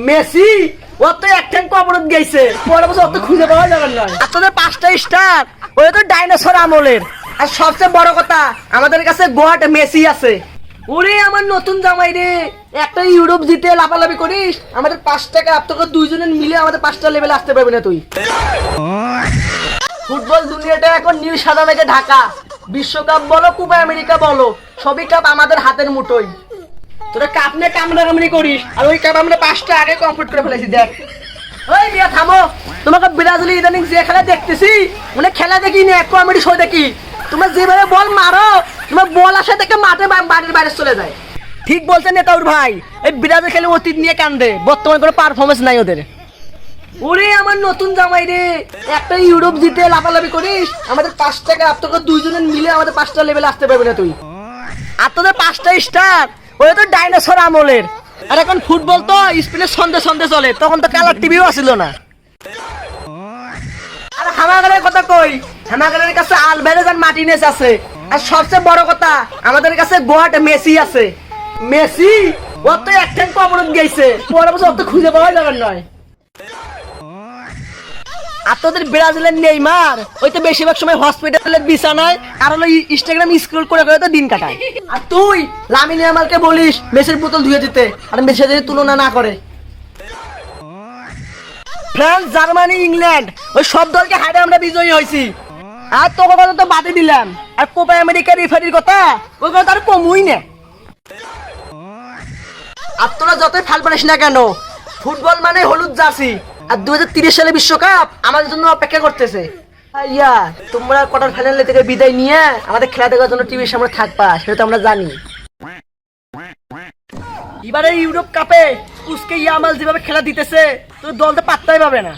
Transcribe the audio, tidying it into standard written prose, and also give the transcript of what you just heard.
Messi ও তো এক tank অবরোধ গেছে, পরে বছর অত খুঁজে পাওয়া যাবে না। আর তোদের 5টা স্টার ওই তো ডাইনোসর আমলের। আর সবচেয়ে বড় কথা আমাদের কাছে গড মেসি আছে। ওরে আমার নতুন জামাই রে, একটা ইউরোপ জিতে লাফালাফি করিস, আমাদের 5 টাকা তোকে দুইজনে মিলে আমাদের 5টা লেভেলে আসতে পারবি না তুই। ফুটবল দুনিয়াটা এখন নীল সাদা মেঘে ঢাকা। বিশ্বকাপ বলো কোপা আমেরিকা বলো, সবই কাপ আমাদের হাতের মুঠোয়। তোরা কাপ নিয়ে কামড়াকামড়ি করিস, আর ওই কাপ আমরা 5টা আগে কমপ্লিট করে ফেলেছি। দেখ ওই মিয়া থামো, তোমাকে ব্রাজিলে ইদানিং যে খেলা দেখতেছি মানে খেলা দেখি না, কমেডি শো দেখি। তোমরা যেভাবে বল মারো, তোমার বল আসে দেখে মাঠে বাড়ির বাইরে চলে যায়। ঠিক বলছেন নেতাউর ভাই, এই ব্রাজিল খেলে অতীত নিয়ে কান্দে, বর্তমানে কোনো পারফরমেন্স নাই ওদের। ওরে আমার নতুন জামাই রে, একটা ইউরোপ জিতে লাফালাফি করিস, আমাদের 5 টাকা তোকে দুইজনে মিলে আমাদের 5টা লেভেলে আসতে পারবি না তুই। আর তোদের 5টা স্টার ওই তো ডাইনোসর আমলের। আর এখন ফুটবল তো স্পেনের সন্ধে সন্ধে চলে, তখন তো কালার টিভিও আসিল না। আর হামাগারের কথা কই, হামাগারের কাছে আলভারেজ আর মার্টিনেজ আছে। আর সবচেয়ে বড় কথা আমাদের কাছে গড মেসি আছে। মেসি ও তো এক ট্যাঙ্ক অবরোধ গেছে, পরে বছর অত খুঁজে পাওয়া যাবে নয়। আর তোদের ব্রাজিলের নেইমার ওই তো বেশিরভাগ সময় হসপিটালের বিছানায় আর হলো ইনস্টাগ্রাম স্ক্রল করে করে তো দিন কাটায়। আর তুই লামিন ইয়ামালকে বলিস মেসির বোতল ধুয়ে দিতে, আর মেসির সাথে তুলনা না করে। ফ্রান্স, জার্মানি, ইংল্যান্ড ওই সব দলকে হারে আমরা বিজয়ী হয়েছি। আর তোকে কথা তো বাদে দিলাম, আর কোপা আমেরিকার রেফারির কথা ওই কথা আর কমই না। আর তোরা যতই ফাল পারিস না কেন, ফুটবল মানে হলুদ জার্সি। আর 2030 সালে বিশ্বকাপ আমাদের জন্য অপেক্ষা করতেছে। আইয়া তোমরা কোয়ার্টার ফাইনালে থেকে বিদায় নিয়ে আমাদের খেলা দেখার জন্য টিভির সামনে থাকবা, সেটা তো আমরা জানি। এবারে ইউরোপ কাপে উসকে ইয়ামাল যেভাবে খেলা দিতেছে, তো দল তো পাত্তাই পাবে না।